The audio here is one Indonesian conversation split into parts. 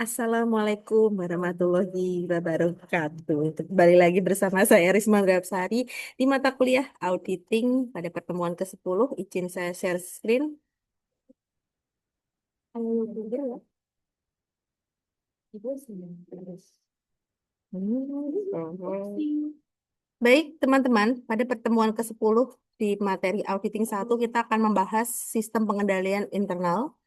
Assalamualaikum warahmatullahi wabarakatuh. Kembali lagi bersama saya Risma Grabsari di mata kuliah Auditing pada pertemuan ke-10. Izin saya share screen. Halo, Google ya. Ibu sedang terus. Baik, teman-teman, pada pertemuan ke-10 di materi Auditing 1 kita akan membahas sistem pengendalian internal.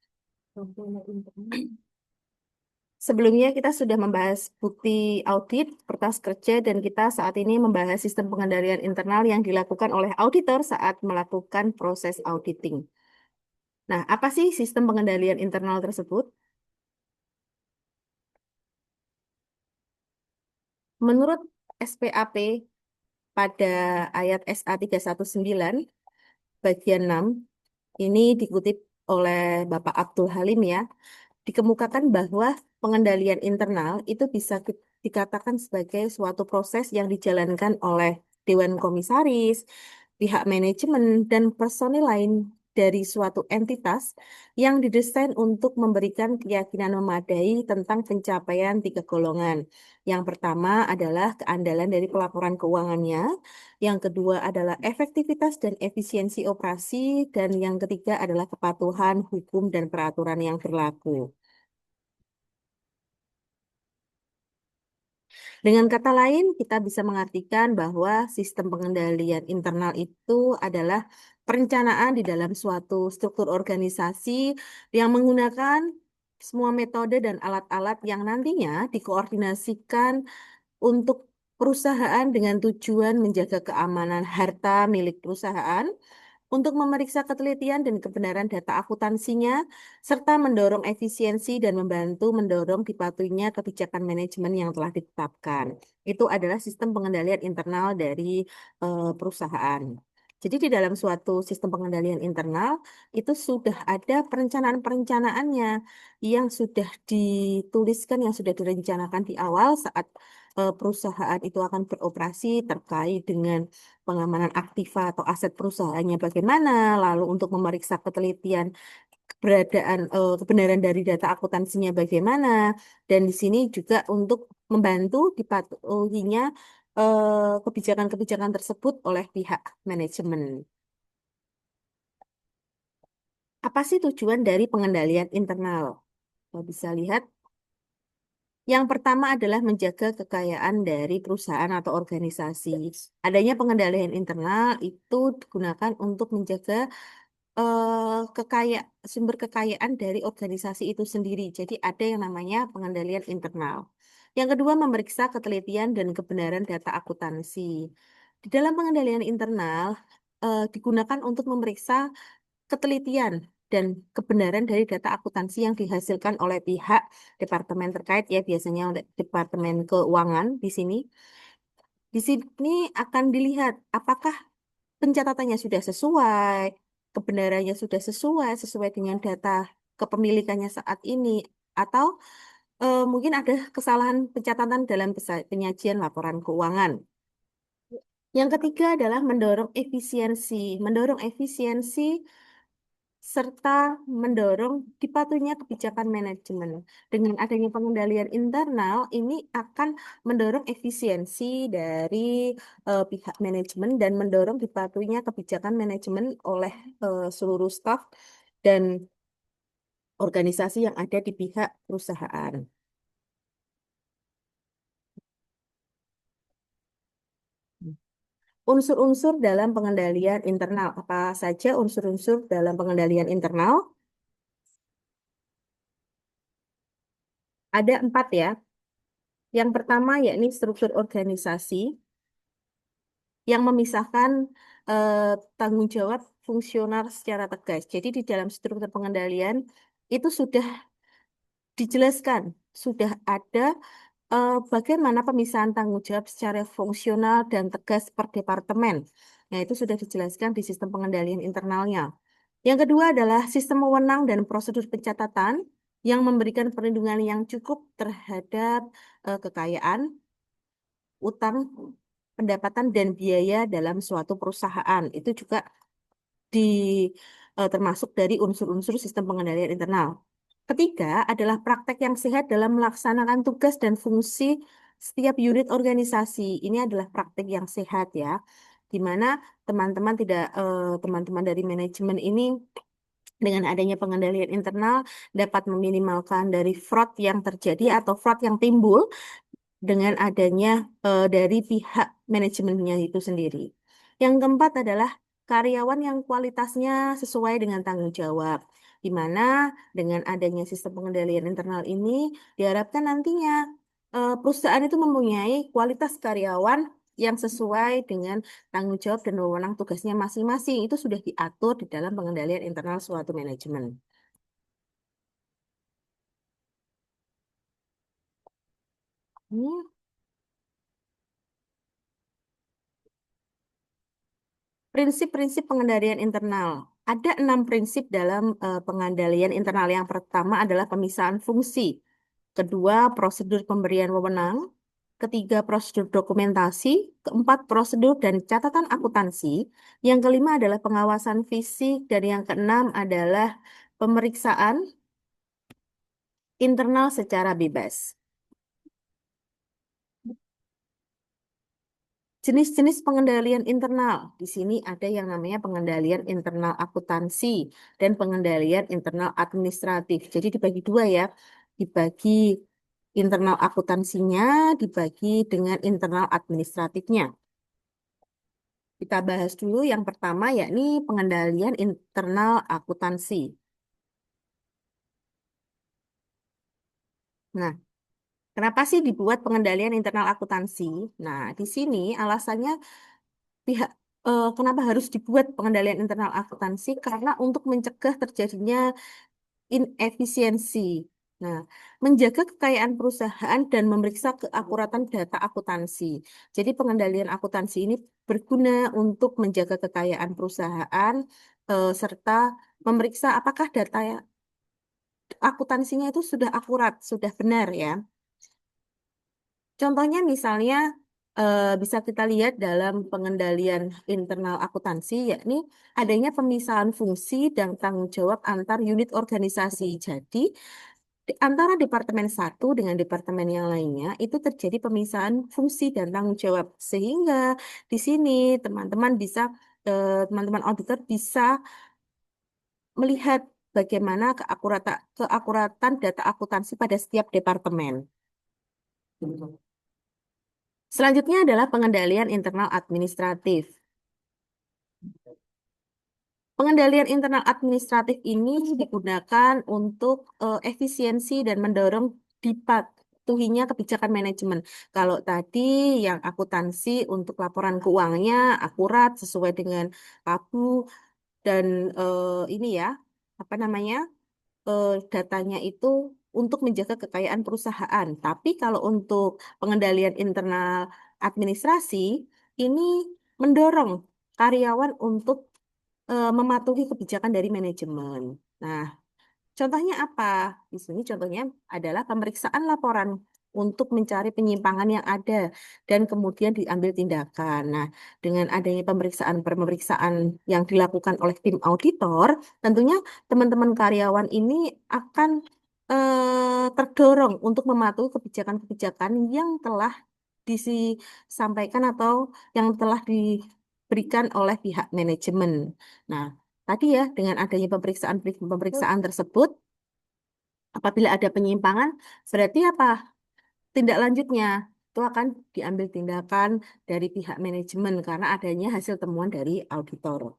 Sebelumnya kita sudah membahas bukti audit, kertas kerja, dan kita saat ini membahas sistem pengendalian internal yang dilakukan oleh auditor saat melakukan proses auditing. Nah, apa sih sistem pengendalian internal tersebut? Menurut SPAP pada ayat SA 319 bagian 6, ini dikutip oleh Bapak Abdul Halim ya, dikemukakan bahwa pengendalian internal itu bisa dikatakan sebagai suatu proses yang dijalankan oleh Dewan Komisaris, pihak manajemen, dan personil lain dari suatu entitas yang didesain untuk memberikan keyakinan memadai tentang pencapaian tiga golongan. Yang pertama adalah keandalan dari pelaporan keuangannya, yang kedua adalah efektivitas dan efisiensi operasi, dan yang ketiga adalah kepatuhan hukum dan peraturan yang berlaku. Dengan kata lain, kita bisa mengartikan bahwa sistem pengendalian internal itu adalah perencanaan di dalam suatu struktur organisasi yang menggunakan semua metode dan alat-alat yang nantinya dikoordinasikan untuk perusahaan dengan tujuan menjaga keamanan harta milik perusahaan, untuk memeriksa ketelitian dan kebenaran data akuntansinya, serta mendorong efisiensi dan membantu mendorong dipatuhinya kebijakan manajemen yang telah ditetapkan. Itu adalah sistem pengendalian internal dari perusahaan. Jadi di dalam suatu sistem pengendalian internal itu sudah ada perencanaan-perencanaannya yang sudah dituliskan, yang sudah direncanakan di awal saat perusahaan itu akan beroperasi terkait dengan pengamanan aktiva atau aset perusahaannya bagaimana, lalu untuk memeriksa ketelitian kebenaran dari data akuntansinya bagaimana, dan di sini juga untuk membantu dipatuhinya kebijakan-kebijakan tersebut oleh pihak manajemen. Apa sih tujuan dari pengendalian internal? Kita bisa lihat yang pertama adalah menjaga kekayaan dari perusahaan atau organisasi. Adanya pengendalian internal itu digunakan untuk menjaga sumber kekayaan dari organisasi itu sendiri. Jadi ada yang namanya pengendalian internal. Yang kedua, memeriksa ketelitian dan kebenaran data akuntansi. Di dalam pengendalian internal digunakan untuk memeriksa ketelitian dan kebenaran dari data akuntansi yang dihasilkan oleh pihak departemen terkait ya, biasanya oleh departemen keuangan di sini. Di sini akan dilihat apakah pencatatannya sudah sesuai, kebenarannya sudah sesuai dengan data kepemilikannya saat ini, atau mungkin ada kesalahan pencatatan dalam penyajian laporan keuangan. Yang ketiga adalah mendorong efisiensi. Mendorong efisiensi serta mendorong dipatuhinya kebijakan manajemen. Dengan adanya pengendalian internal, ini akan mendorong efisiensi dari pihak manajemen dan mendorong dipatuhinya kebijakan manajemen oleh seluruh staf dan organisasi yang ada di pihak perusahaan. Unsur-unsur dalam pengendalian internal. Apa saja unsur-unsur dalam pengendalian internal? Ada 4 ya. Yang pertama yakni struktur organisasi yang memisahkan eh, tanggung jawab fungsional secara tegas. Jadi di dalam struktur pengendalian itu sudah dijelaskan, sudah ada bagaimana pemisahan tanggung jawab secara fungsional dan tegas per departemen. Nah, itu sudah dijelaskan di sistem pengendalian internalnya. Yang kedua adalah sistem wewenang dan prosedur pencatatan yang memberikan perlindungan yang cukup terhadap kekayaan, utang, pendapatan, dan biaya dalam suatu perusahaan. Itu juga di termasuk dari unsur-unsur sistem pengendalian internal. Ketiga adalah praktek yang sehat dalam melaksanakan tugas dan fungsi setiap unit organisasi. Ini adalah praktek yang sehat ya, di mana teman-teman dari manajemen ini dengan adanya pengendalian internal dapat meminimalkan dari fraud yang terjadi atau fraud yang timbul dengan adanya dari pihak manajemennya itu sendiri. Yang keempat adalah karyawan yang kualitasnya sesuai dengan tanggung jawab, di mana dengan adanya sistem pengendalian internal ini diharapkan nantinya perusahaan itu mempunyai kualitas karyawan yang sesuai dengan tanggung jawab dan wewenang tugasnya masing-masing. Itu sudah diatur di dalam pengendalian internal suatu manajemen. Hmm, Prinsip-prinsip pengendalian internal. Ada 6 prinsip dalam pengendalian internal. Yang pertama adalah pemisahan fungsi. Kedua, prosedur pemberian wewenang. Ketiga, prosedur dokumentasi. Keempat, prosedur dan catatan akuntansi. Yang kelima adalah pengawasan fisik. Dan yang keenam adalah pemeriksaan internal secara bebas. Jenis-jenis pengendalian internal. Di sini ada yang namanya pengendalian internal akuntansi dan pengendalian internal administratif. Jadi dibagi dua ya. Dibagi internal akuntansinya, dibagi dengan internal administratifnya. Kita bahas dulu yang pertama yakni pengendalian internal akuntansi. Nah, kenapa sih dibuat pengendalian internal akuntansi? Nah, di sini alasannya pihak kenapa harus dibuat pengendalian internal akuntansi? Karena untuk mencegah terjadinya inefisiensi. Nah, menjaga kekayaan perusahaan dan memeriksa keakuratan data akuntansi. Jadi pengendalian akuntansi ini berguna untuk menjaga kekayaan perusahaan serta memeriksa apakah data akuntansinya itu sudah akurat, sudah benar ya. Contohnya misalnya bisa kita lihat dalam pengendalian internal akuntansi, yakni adanya pemisahan fungsi dan tanggung jawab antar unit organisasi. Jadi, antara departemen satu dengan departemen yang lainnya itu terjadi pemisahan fungsi dan tanggung jawab. Sehingga di sini teman-teman auditor bisa melihat bagaimana keakuratan data akuntansi pada setiap departemen. Selanjutnya adalah pengendalian internal administratif. Pengendalian internal administratif ini digunakan untuk efisiensi dan mendorong dipatuhinya kebijakan manajemen. Kalau tadi yang akuntansi untuk laporan keuangannya akurat sesuai dengan KABU dan ini ya, apa namanya? Datanya itu untuk menjaga kekayaan perusahaan. Tapi kalau untuk pengendalian internal administrasi, ini mendorong karyawan untuk mematuhi kebijakan dari manajemen. Nah, contohnya apa? Di sini contohnya adalah pemeriksaan laporan untuk mencari penyimpangan yang ada dan kemudian diambil tindakan. Nah, dengan adanya pemeriksaan-pemeriksaan yang dilakukan oleh tim auditor, tentunya teman-teman karyawan ini akan terdorong untuk mematuhi kebijakan-kebijakan yang telah disampaikan atau yang telah diberikan oleh pihak manajemen. Nah, tadi ya dengan adanya pemeriksaan tersebut, apabila ada penyimpangan, berarti apa? Tindak lanjutnya itu akan diambil tindakan dari pihak manajemen karena adanya hasil temuan dari auditor.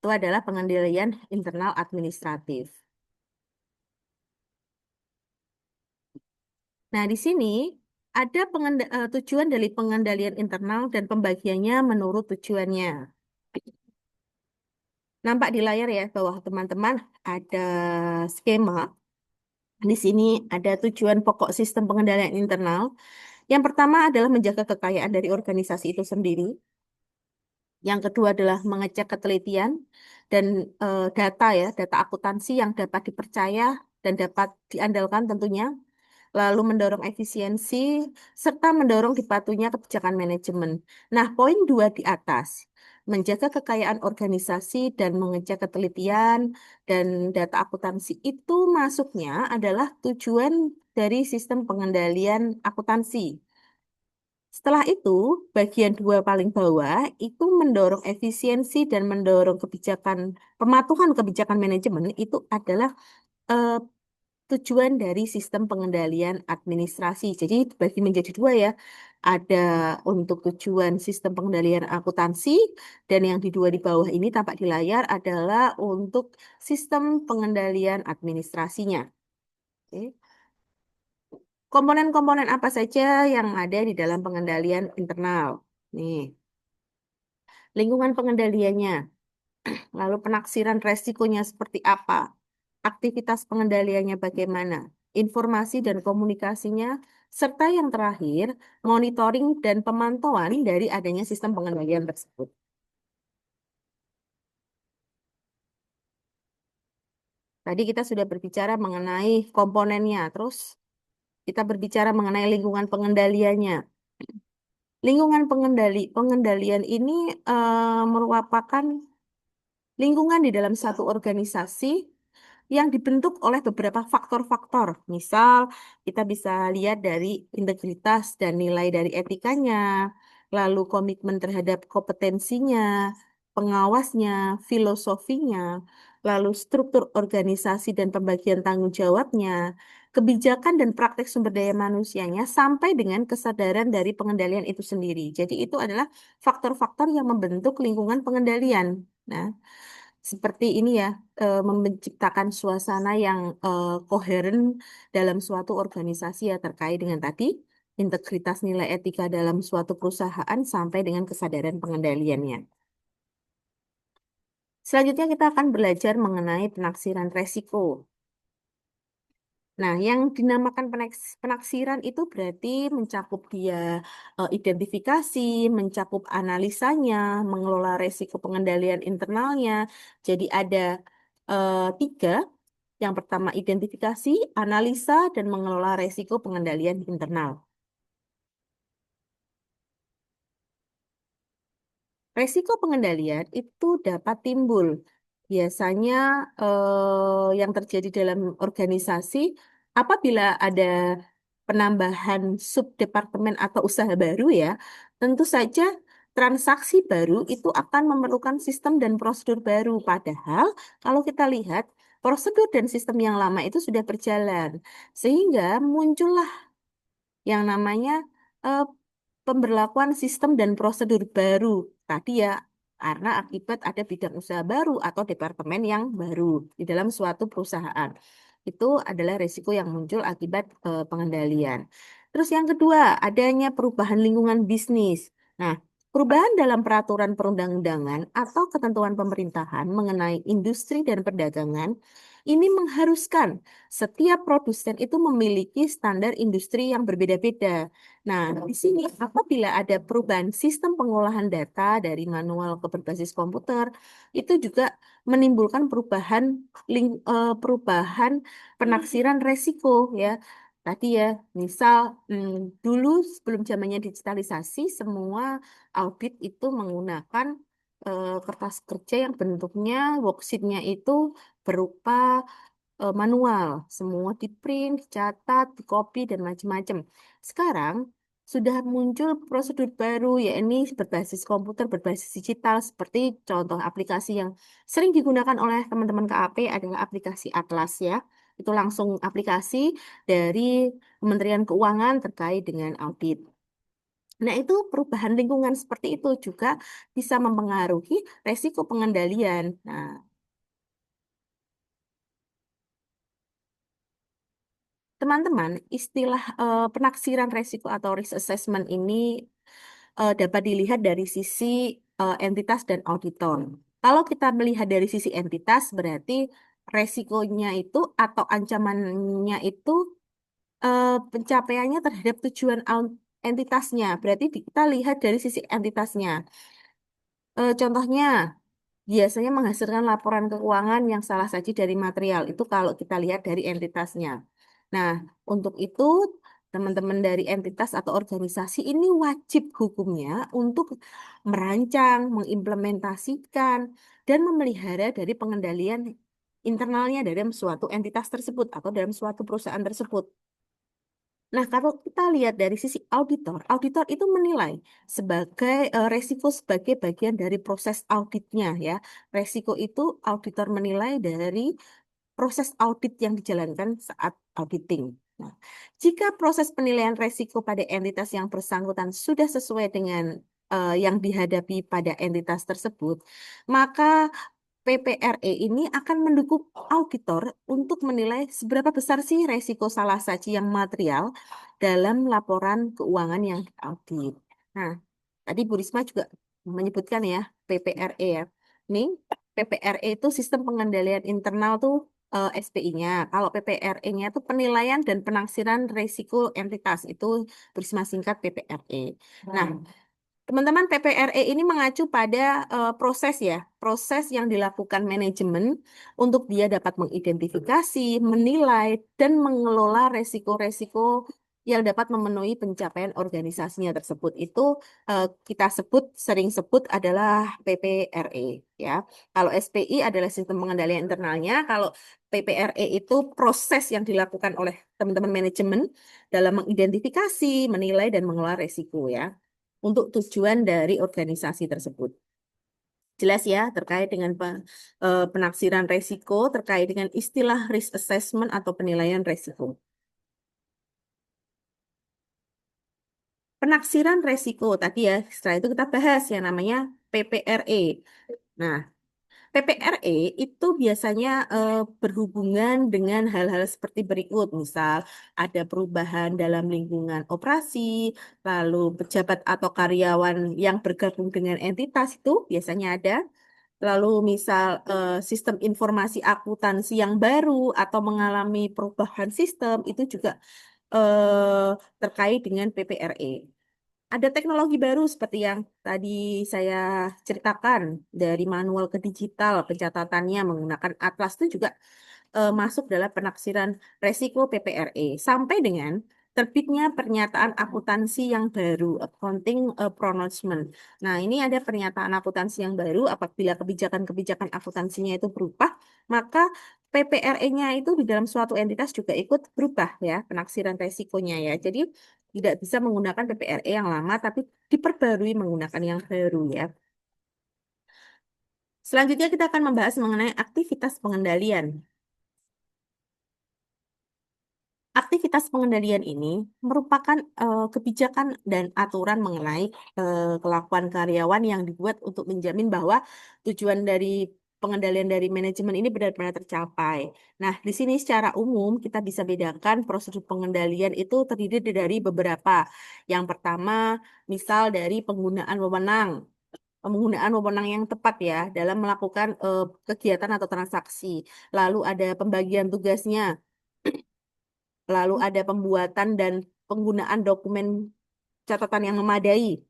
Itu adalah pengendalian internal administratif. Nah, di sini ada tujuan dari pengendalian internal dan pembagiannya menurut tujuannya. Nampak di layar ya bahwa teman-teman ada skema. Di sini ada tujuan pokok sistem pengendalian internal. Yang pertama adalah menjaga kekayaan dari organisasi itu sendiri. Yang kedua adalah mengecek ketelitian dan data ya, data akuntansi yang dapat dipercaya dan dapat diandalkan tentunya. Lalu mendorong efisiensi serta mendorong dipatuhnya kebijakan manajemen. Nah, poin 2 di atas. menjaga kekayaan organisasi dan mengecek ketelitian dan data akuntansi itu masuknya adalah tujuan dari sistem pengendalian akuntansi. Setelah itu, bagian dua paling bawah itu mendorong efisiensi dan mendorong pematuhan kebijakan manajemen itu adalah eh, tujuan dari sistem pengendalian administrasi. Jadi dibagi menjadi dua ya. Ada untuk tujuan sistem pengendalian akuntansi dan yang di dua di bawah ini tampak di layar adalah untuk sistem pengendalian administrasinya. Oke. Komponen-komponen apa saja yang ada di dalam pengendalian internal? Nih, lingkungan pengendaliannya, lalu penaksiran resikonya seperti apa? Aktivitas pengendaliannya bagaimana, informasi dan komunikasinya, serta yang terakhir, monitoring dan pemantauan dari adanya sistem pengendalian tersebut. Tadi kita sudah berbicara mengenai komponennya, terus kita berbicara mengenai lingkungan pengendaliannya. Pengendalian ini merupakan lingkungan di dalam satu organisasi yang dibentuk oleh beberapa faktor-faktor. Misal, kita bisa lihat dari integritas dan nilai dari etikanya, lalu komitmen terhadap kompetensinya, pengawasnya, filosofinya, lalu struktur organisasi dan pembagian tanggung jawabnya, kebijakan dan praktek sumber daya manusianya, sampai dengan kesadaran dari pengendalian itu sendiri. Jadi itu adalah faktor-faktor yang membentuk lingkungan pengendalian. Nah, seperti ini ya, menciptakan suasana yang koheren dalam suatu organisasi ya terkait dengan tadi integritas nilai etika dalam suatu perusahaan sampai dengan kesadaran pengendaliannya. Selanjutnya kita akan belajar mengenai penaksiran resiko. Nah, yang dinamakan penaksiran itu berarti mencakup dia identifikasi, mencakup analisanya, mengelola resiko pengendalian internalnya. Jadi ada tiga. Yang pertama identifikasi, analisa, dan mengelola resiko pengendalian internal. Resiko pengendalian itu dapat timbul. Biasanya yang terjadi dalam organisasi apabila ada penambahan subdepartemen atau usaha baru ya, tentu saja transaksi baru itu akan memerlukan sistem dan prosedur baru. Padahal kalau kita lihat prosedur dan sistem yang lama itu sudah berjalan, sehingga muncullah yang namanya eh, pemberlakuan sistem dan prosedur baru tadi ya karena akibat ada bidang usaha baru atau departemen yang baru di dalam suatu perusahaan. Itu adalah risiko yang muncul akibat pengendalian. Terus yang kedua, adanya perubahan lingkungan bisnis. Nah, perubahan dalam peraturan perundang-undangan atau ketentuan pemerintahan mengenai industri dan perdagangan ini mengharuskan setiap produsen itu memiliki standar industri yang berbeda-beda. Nah, di sini apabila ada perubahan sistem pengolahan data dari manual ke berbasis komputer, itu juga menimbulkan perubahan penaksiran resiko ya. Tadi ya, misal dulu sebelum zamannya digitalisasi, semua audit itu menggunakan kertas kerja yang bentuknya worksheet-nya itu berupa manual, semua di print, dicatat, dikopi dan macam-macam. Sekarang sudah muncul prosedur baru, yakni berbasis komputer, berbasis digital, seperti contoh aplikasi yang sering digunakan oleh teman-teman KAP adalah aplikasi Atlas ya. Itu langsung aplikasi dari Kementerian Keuangan terkait dengan audit. Nah, itu perubahan lingkungan seperti itu juga bisa mempengaruhi resiko pengendalian. Nah, teman-teman, istilah penaksiran resiko atau risk assessment ini dapat dilihat dari sisi entitas dan auditor. Kalau kita melihat dari sisi entitas, berarti resikonya itu atau ancamannya itu pencapaiannya terhadap tujuan entitasnya. Berarti kita lihat dari sisi entitasnya. Contohnya, biasanya menghasilkan laporan keuangan yang salah saji dari material. Itu kalau kita lihat dari entitasnya. Nah, untuk itu teman-teman dari entitas atau organisasi ini wajib hukumnya untuk merancang, mengimplementasikan, dan memelihara dari pengendalian internalnya dalam suatu entitas tersebut atau dalam suatu perusahaan tersebut. Nah, kalau kita lihat dari sisi auditor, auditor itu menilai sebagai resiko sebagai bagian dari proses auditnya ya. Resiko itu auditor menilai dari proses audit yang dijalankan saat auditing. Nah, jika proses penilaian resiko pada entitas yang bersangkutan sudah sesuai dengan yang dihadapi pada entitas tersebut, maka PPRE ini akan mendukung auditor untuk menilai seberapa besar sih resiko salah saji yang material dalam laporan keuangan yang diaudit. Nah, tadi Bu Risma juga menyebutkan ya PPRE ya. Ini PPRE itu sistem pengendalian internal tuh SPI-nya. Kalau PPRE-nya itu penilaian dan penaksiran risiko entitas itu Bu Risma singkat PPRE. Nah, teman-teman, PPRE ini mengacu pada proses ya, proses yang dilakukan manajemen untuk dia dapat mengidentifikasi, menilai, dan mengelola resiko-resiko yang dapat memenuhi pencapaian organisasinya tersebut. Itu kita sering sebut adalah PPRE ya. Kalau SPI adalah sistem pengendalian internalnya, kalau PPRE itu proses yang dilakukan oleh teman-teman manajemen dalam mengidentifikasi, menilai, dan mengelola resiko ya untuk tujuan dari organisasi tersebut. Jelas ya, terkait dengan penaksiran resiko, terkait dengan istilah risk assessment atau penilaian resiko. Penaksiran resiko tadi ya, setelah itu kita bahas yang namanya PPRE. Nah, PPRE itu biasanya berhubungan dengan hal-hal seperti berikut, misal ada perubahan dalam lingkungan operasi, lalu pejabat atau karyawan yang bergabung dengan entitas itu biasanya ada, lalu misal sistem informasi akuntansi yang baru atau mengalami perubahan sistem itu juga terkait dengan PPRE. Ada teknologi baru seperti yang tadi saya ceritakan dari manual ke digital, pencatatannya menggunakan Atlas itu juga masuk dalam penaksiran resiko PPRE sampai dengan terbitnya pernyataan akuntansi yang baru, accounting pronouncement. Nah, ini ada pernyataan akuntansi yang baru apabila kebijakan-kebijakan akuntansinya itu berubah, maka PPRE-nya itu di dalam suatu entitas juga ikut berubah ya, penaksiran resikonya ya. Jadi tidak bisa menggunakan PPRE yang lama, tapi diperbarui menggunakan yang baru ya. Selanjutnya kita akan membahas mengenai aktivitas pengendalian. Aktivitas pengendalian ini merupakan kebijakan dan aturan mengenai kelakuan karyawan yang dibuat untuk menjamin bahwa tujuan dari pengendalian dari manajemen ini benar-benar tercapai. Nah, di sini secara umum kita bisa bedakan prosedur pengendalian itu terdiri dari beberapa. Yang pertama, misal dari penggunaan wewenang yang tepat ya dalam melakukan kegiatan atau transaksi. Lalu ada pembagian tugasnya. Lalu ada pembuatan dan penggunaan dokumen catatan yang memadai.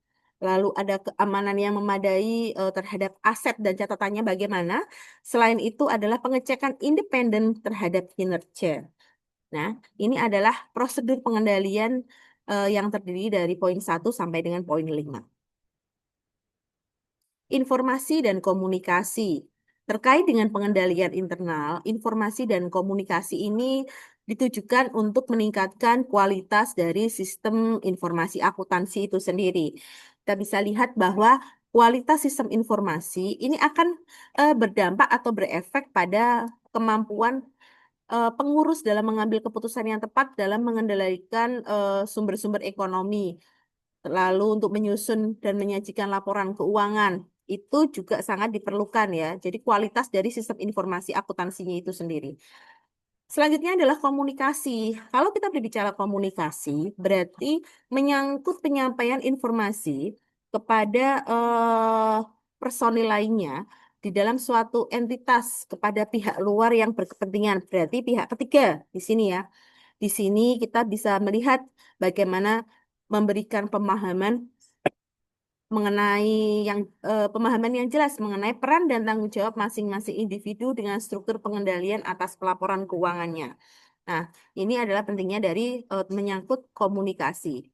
Lalu ada keamanan yang memadai terhadap aset dan catatannya bagaimana. Selain itu adalah pengecekan independen terhadap kinerja. Nah, ini adalah prosedur pengendalian yang terdiri dari poin 1 sampai dengan poin 5. Informasi dan komunikasi. Terkait dengan pengendalian internal, informasi dan komunikasi ini ditujukan untuk meningkatkan kualitas dari sistem informasi akuntansi itu sendiri. Kita bisa lihat bahwa kualitas sistem informasi ini akan berdampak atau berefek pada kemampuan pengurus dalam mengambil keputusan yang tepat dalam mengendalikan sumber-sumber ekonomi. Lalu untuk menyusun dan menyajikan laporan keuangan itu juga sangat diperlukan ya. Jadi kualitas dari sistem informasi akuntansinya itu sendiri. Selanjutnya adalah komunikasi. Kalau kita berbicara komunikasi, berarti menyangkut penyampaian informasi kepada personil lainnya di dalam suatu entitas kepada pihak luar yang berkepentingan. Berarti pihak ketiga di sini ya. Di sini kita bisa melihat bagaimana memberikan pemahaman mengenai pemahaman yang jelas mengenai peran dan tanggung jawab masing-masing individu dengan struktur pengendalian atas pelaporan keuangannya. Nah, ini adalah pentingnya dari menyangkut komunikasi.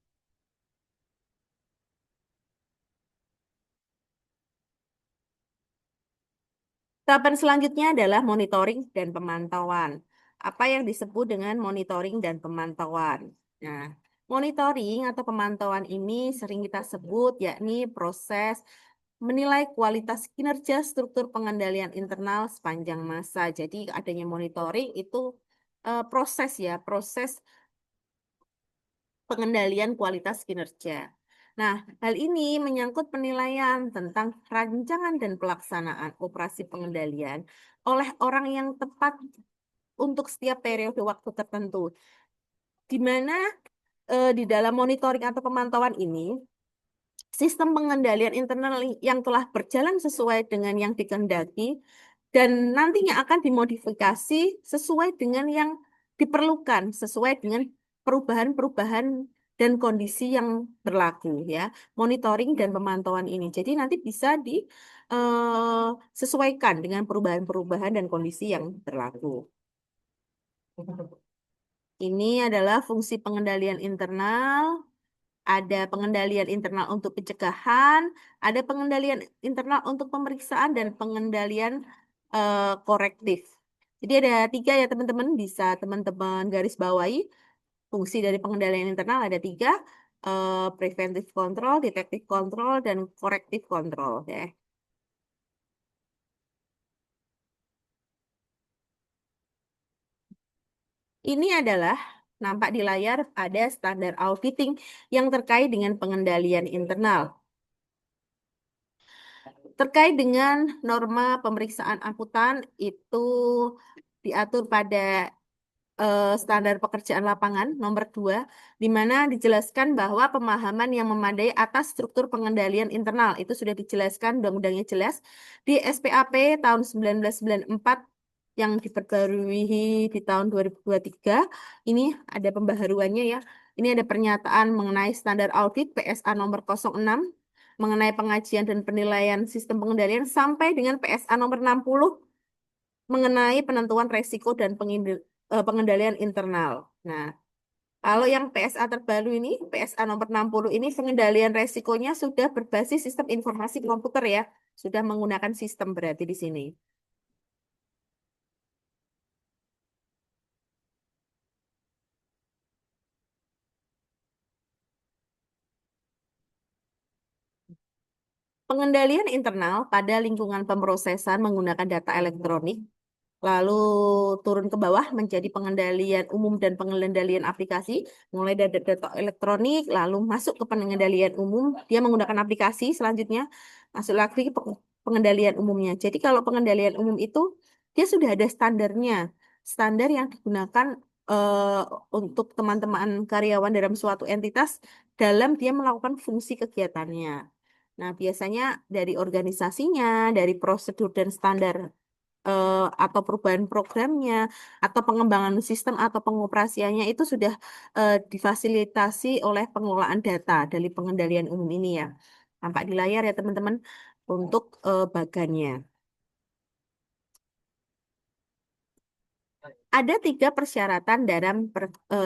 Tahapan selanjutnya adalah monitoring dan pemantauan. Apa yang disebut dengan monitoring dan pemantauan? Nah, monitoring atau pemantauan ini sering kita sebut yakni proses menilai kualitas kinerja struktur pengendalian internal sepanjang masa. Jadi adanya monitoring itu proses ya, proses pengendalian kualitas kinerja. Nah, hal ini menyangkut penilaian tentang rancangan dan pelaksanaan operasi pengendalian oleh orang yang tepat untuk setiap periode waktu tertentu. Di mana di dalam monitoring atau pemantauan ini, sistem pengendalian internal yang telah berjalan sesuai dengan yang dikehendaki dan nantinya akan dimodifikasi sesuai dengan yang diperlukan, sesuai dengan perubahan-perubahan dan kondisi yang berlaku ya. Monitoring dan pemantauan ini. Jadi nanti bisa disesuaikan dengan perubahan-perubahan dan kondisi yang berlaku. Ini adalah fungsi pengendalian internal. Ada pengendalian internal untuk pencegahan, ada pengendalian internal untuk pemeriksaan, dan pengendalian korektif. Jadi ada tiga ya teman-teman, bisa teman-teman garis bawahi. Fungsi dari pengendalian internal ada tiga, preventive control, detective control, dan corrective control. Ya. Ini adalah nampak di layar ada standar auditing yang terkait dengan pengendalian internal. Terkait dengan norma pemeriksaan akuntan itu diatur pada standar pekerjaan lapangan nomor 2, di mana dijelaskan bahwa pemahaman yang memadai atas struktur pengendalian internal itu sudah dijelaskan, undang-undangnya jelas, di SPAP tahun 1994 yang diperbarui di tahun 2023. Ini ada pembaharuannya ya. Ini ada pernyataan mengenai standar audit PSA nomor 06 mengenai pengajian dan penilaian sistem pengendalian sampai dengan PSA nomor 60 mengenai penentuan resiko dan pengendalian internal. Nah, kalau yang PSA terbaru ini, PSA nomor 60 ini pengendalian resikonya sudah berbasis sistem informasi komputer ya. Sudah menggunakan sistem berarti di sini. Pengendalian internal pada lingkungan pemrosesan menggunakan data elektronik, lalu turun ke bawah menjadi pengendalian umum dan pengendalian aplikasi, mulai dari data elektronik, lalu masuk ke pengendalian umum, dia menggunakan aplikasi, selanjutnya masuk lagi ke pengendalian umumnya. Jadi kalau pengendalian umum itu, dia sudah ada standarnya, standar yang digunakan eh, untuk teman-teman karyawan dalam suatu entitas dalam dia melakukan fungsi kegiatannya. Nah, biasanya dari organisasinya, dari prosedur dan standar atau perubahan programnya, atau pengembangan sistem atau pengoperasiannya itu sudah difasilitasi oleh pengelolaan data dari pengendalian umum ini ya. Nampak di layar ya teman-teman untuk bagannya. Ada tiga persyaratan dalam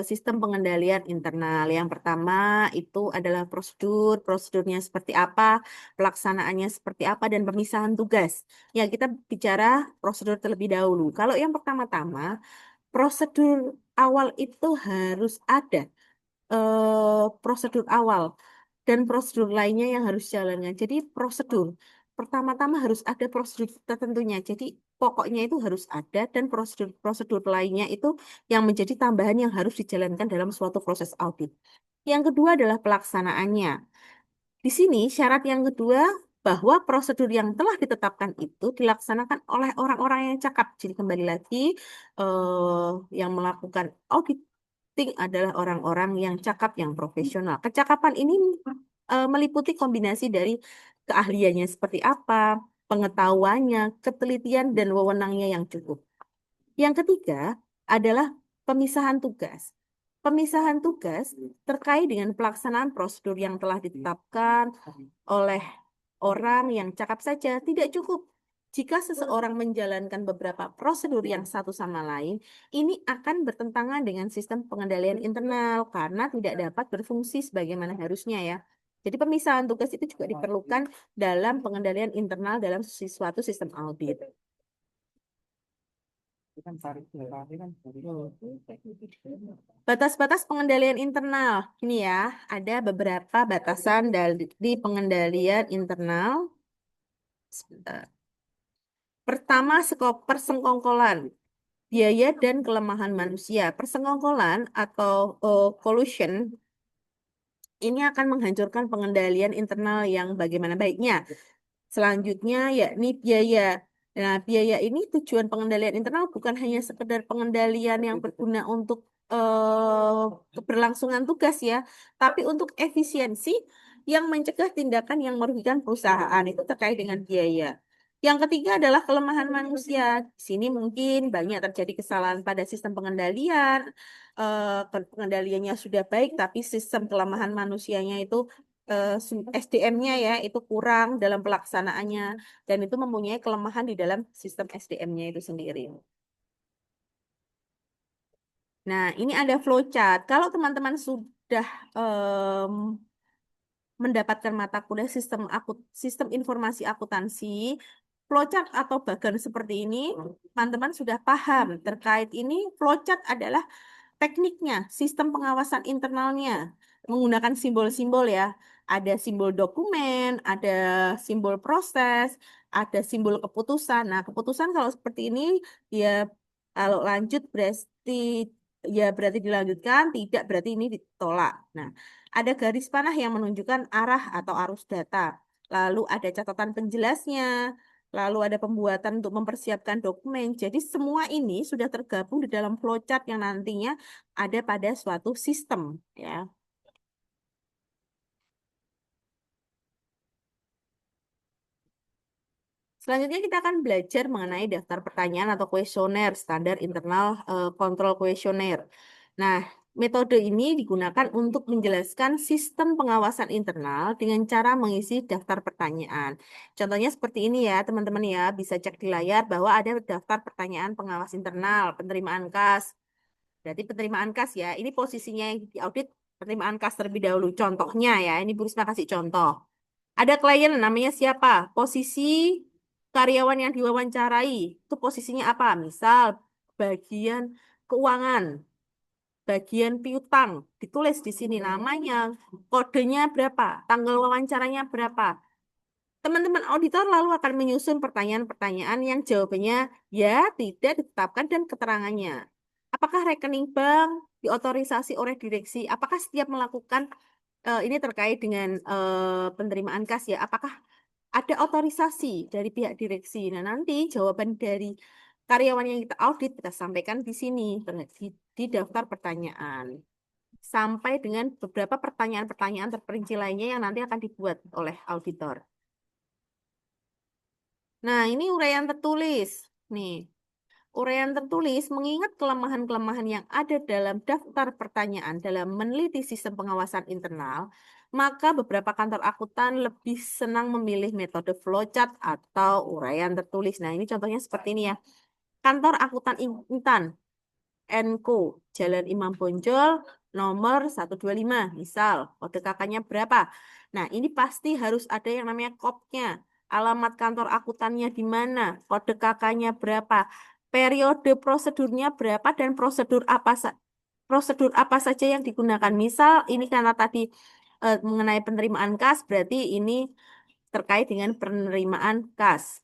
sistem pengendalian internal. Yang pertama itu adalah prosedur, prosedurnya seperti apa, pelaksanaannya seperti apa, dan pemisahan tugas. Ya, kita bicara prosedur terlebih dahulu. Kalau yang pertama-tama, prosedur awal itu harus ada prosedur awal dan prosedur lainnya yang harus jalannya. Jadi prosedur pertama-tama harus ada prosedur tertentunya. Jadi pokoknya itu harus ada dan prosedur-prosedur lainnya itu yang menjadi tambahan yang harus dijalankan dalam suatu proses audit. Yang kedua adalah pelaksanaannya. Di sini syarat yang kedua bahwa prosedur yang telah ditetapkan itu dilaksanakan oleh orang-orang yang cakap. Jadi kembali lagi yang melakukan auditing adalah orang-orang yang cakap, yang profesional. Kecakapan ini meliputi kombinasi dari keahliannya seperti apa, pengetahuannya, ketelitian dan wewenangnya yang cukup. Yang ketiga adalah pemisahan tugas. Pemisahan tugas terkait dengan pelaksanaan prosedur yang telah ditetapkan oleh orang yang cakap saja tidak cukup. Jika seseorang menjalankan beberapa prosedur yang satu sama lain, ini akan bertentangan dengan sistem pengendalian internal karena tidak dapat berfungsi sebagaimana harusnya ya. Jadi pemisahan tugas itu juga diperlukan dalam pengendalian internal dalam suatu sistem audit. Batas-batas pengendalian internal. Ini ya, ada beberapa batasan di pengendalian internal. Sebentar. Pertama, persengkongkolan, biaya dan kelemahan manusia. Persengkongkolan atau collusion ini akan menghancurkan pengendalian internal yang bagaimana baiknya. Selanjutnya yakni biaya. Nah, biaya ini tujuan pengendalian internal bukan hanya sekedar pengendalian yang berguna untuk keberlangsungan tugas ya, tapi untuk efisiensi yang mencegah tindakan yang merugikan perusahaan itu terkait dengan biaya. Yang ketiga adalah kelemahan manusia. Di sini mungkin banyak terjadi kesalahan pada sistem pengendalian. Pengendaliannya sudah baik, tapi sistem kelemahan manusianya itu SDM-nya ya itu kurang dalam pelaksanaannya dan itu mempunyai kelemahan di dalam sistem SDM-nya itu sendiri. Nah, ini ada flowchart. Kalau teman-teman sudah em, mendapatkan mata kuliah sistem informasi akuntansi, flowchart atau bagan seperti ini, teman-teman sudah paham terkait ini. Flowchart adalah tekniknya, sistem pengawasan internalnya, menggunakan simbol-simbol ya. Ada simbol dokumen, ada simbol proses, ada simbol keputusan. Nah, keputusan kalau seperti ini, ya kalau lanjut berarti berarti dilanjutkan, tidak berarti ini ditolak. Nah, ada garis panah yang menunjukkan arah atau arus data. Lalu ada catatan penjelasnya, lalu ada pembuatan untuk mempersiapkan dokumen. Jadi semua ini sudah tergabung di dalam flowchart yang nantinya ada pada suatu sistem, ya. Selanjutnya kita akan belajar mengenai daftar pertanyaan atau kuesioner standar internal kontrol kuesioner. Nah, metode ini digunakan untuk menjelaskan sistem pengawasan internal dengan cara mengisi daftar pertanyaan. Contohnya seperti ini ya, teman-teman ya, bisa cek di layar bahwa ada daftar pertanyaan pengawas internal, penerimaan kas. Berarti penerimaan kas ya, ini posisinya yang di audit penerimaan kas terlebih dahulu. Contohnya ya, ini Bu Risma kasih contoh. Ada klien namanya siapa? Posisi karyawan yang diwawancarai itu posisinya apa? Misal bagian keuangan, bagian piutang, ditulis di sini namanya, kodenya berapa, tanggal wawancaranya berapa. Teman-teman auditor lalu akan menyusun pertanyaan-pertanyaan yang jawabannya ya, tidak ditetapkan dan keterangannya. Apakah rekening bank diotorisasi oleh direksi? Apakah setiap melakukan ini terkait dengan penerimaan kas ya? Apakah ada otorisasi dari pihak direksi? Nah, nanti jawaban dari karyawan yang kita audit kita sampaikan di sini di daftar pertanyaan. Sampai dengan beberapa pertanyaan-pertanyaan terperinci lainnya yang nanti akan dibuat oleh auditor. Nah, ini uraian tertulis. Nih, uraian tertulis mengingat kelemahan-kelemahan yang ada dalam daftar pertanyaan dalam meneliti sistem pengawasan internal, maka beberapa kantor akuntan lebih senang memilih metode flowchart atau uraian tertulis. Nah, ini contohnya seperti ini ya. Kantor akuntan Intan, NCO, Jalan Imam Bonjol, nomor 125, misal, kode kakaknya berapa? Nah, ini pasti harus ada yang namanya kopnya. Alamat kantor akuntannya di mana? Kode kakaknya berapa? Periode prosedurnya berapa dan prosedur apa saja yang digunakan? Misal, ini karena tadi mengenai penerimaan kas, berarti ini terkait dengan penerimaan kas.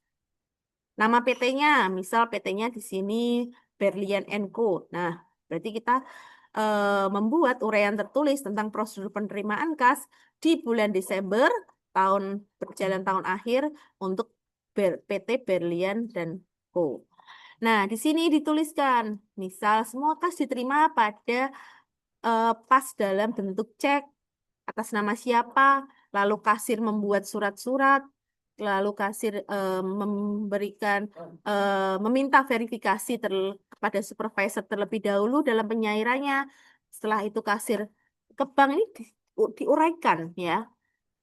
Nama PT-nya, misal PT-nya di sini Berlian Co. Nah, berarti kita membuat uraian tertulis tentang prosedur penerimaan kas di bulan Desember tahun berjalan tahun akhir untuk PT Berlian dan Co. Nah, di sini dituliskan, misal semua kas diterima pada pas dalam bentuk cek atas nama siapa, lalu kasir membuat surat-surat, lalu kasir meminta verifikasi kepada supervisor terlebih dahulu dalam penyairannya. Setelah itu kasir ke bank ini diuraikan ya.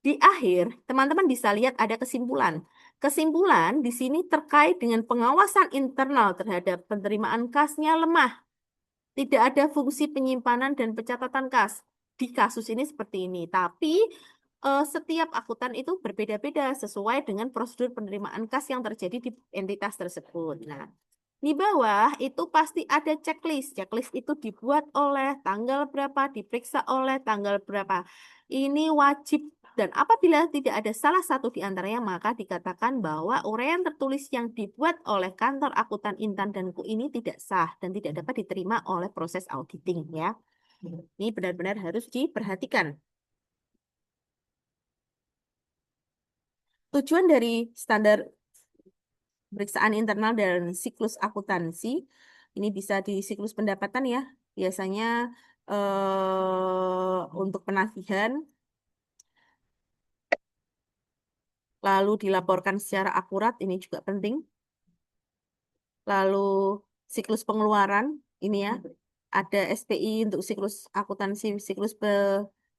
Di akhir, teman-teman bisa lihat ada kesimpulan. Kesimpulan di sini terkait dengan pengawasan internal terhadap penerimaan kasnya lemah. Tidak ada fungsi penyimpanan dan pencatatan kas. Di kasus ini seperti ini. Tapi setiap akuntan itu berbeda-beda sesuai dengan prosedur penerimaan kas yang terjadi di entitas tersebut. Nah, di bawah itu pasti ada checklist. Checklist itu dibuat oleh tanggal berapa, diperiksa oleh tanggal berapa. Ini wajib dan apabila tidak ada salah satu di antaranya, maka dikatakan bahwa uraian tertulis yang dibuat oleh kantor akuntan Intan dan Ku ini tidak sah dan tidak dapat diterima oleh proses auditing ya. Ini benar-benar harus diperhatikan. Tujuan dari standar pemeriksaan internal dan siklus akuntansi ini bisa di siklus pendapatan ya. Biasanya untuk penagihan lalu dilaporkan secara akurat ini juga penting. Lalu siklus pengeluaran ini ya, ada SPI untuk siklus akuntansi, siklus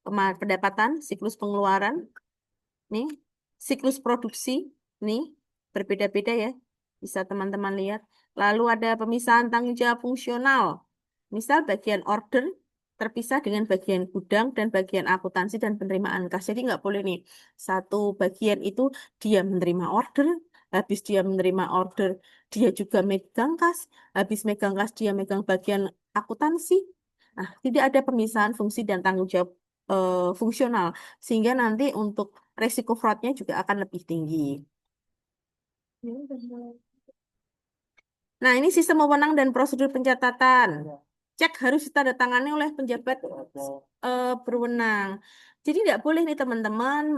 pendapatan, siklus pengeluaran, nih, siklus produksi, nih, berbeda-beda ya, bisa teman-teman lihat. Lalu ada pemisahan tanggung jawab fungsional, misal bagian order terpisah dengan bagian gudang dan bagian akuntansi dan penerimaan kas. Jadi nggak boleh nih, satu bagian itu dia menerima order, habis dia menerima order, dia juga megang kas, habis megang kas dia megang bagian akuntansi. Nah, tidak ada pemisahan fungsi dan tanggung jawab fungsional, sehingga nanti untuk resiko fraudnya juga akan lebih tinggi. Nah, ini sistem wewenang dan prosedur pencatatan. Cek harus ditandatangani oleh penjabat berwenang. Jadi tidak boleh nih teman-teman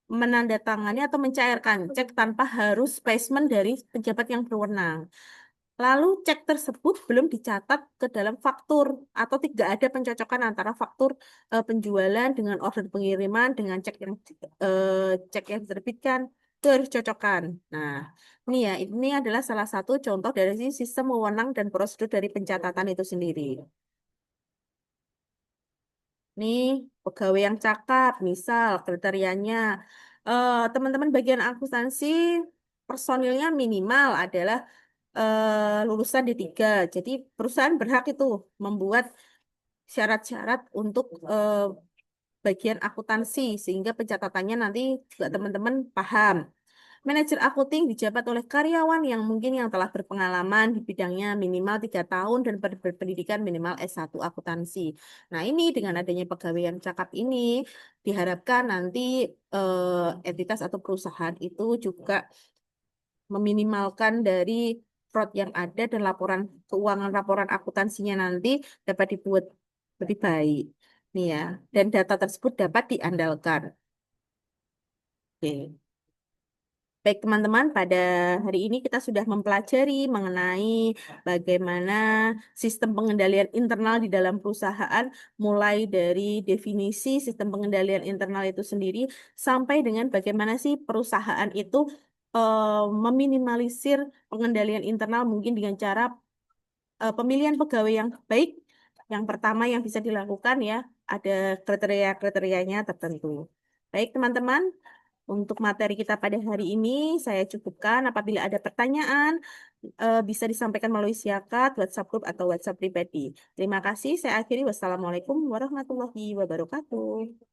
menandatangani atau mencairkan cek tanpa harus spesimen dari pejabat yang berwenang. Lalu cek tersebut belum dicatat ke dalam faktur atau tidak ada pencocokan antara faktur penjualan dengan order pengiriman dengan cek yang diterbitkan itu harus cocokkan. Nah, ini ya, ini adalah salah satu contoh dari sistem wewenang dan prosedur dari pencatatan itu sendiri. Nih, pegawai yang cakap, misal kriterianya, teman-teman bagian akuntansi personilnya minimal adalah lulusan D3. Jadi perusahaan berhak itu membuat syarat-syarat untuk bagian akuntansi sehingga pencatatannya nanti juga teman-teman paham. Manajer akunting dijabat oleh karyawan yang mungkin yang telah berpengalaman di bidangnya minimal 3 tahun dan berpendidikan minimal S1 akuntansi. Nah, ini dengan adanya pegawai yang cakap ini diharapkan nanti entitas atau perusahaan itu juga meminimalkan dari fraud yang ada dan laporan keuangan laporan akuntansinya nanti dapat dibuat lebih baik. Nih ya, dan data tersebut dapat diandalkan. Oke. Baik teman-teman, pada hari ini kita sudah mempelajari mengenai bagaimana sistem pengendalian internal di dalam perusahaan, mulai dari definisi sistem pengendalian internal itu sendiri, sampai dengan bagaimana sih perusahaan itu meminimalisir pengendalian internal mungkin dengan cara pemilihan pegawai yang baik. Yang pertama yang bisa dilakukan ya, ada kriteria-kriterianya tertentu. Baik teman-teman, untuk materi kita pada hari ini saya cukupkan. Apabila ada pertanyaan, bisa disampaikan melalui siakat, WhatsApp group, atau WhatsApp pribadi. Terima kasih. Saya akhiri. Wassalamualaikum warahmatullahi wabarakatuh.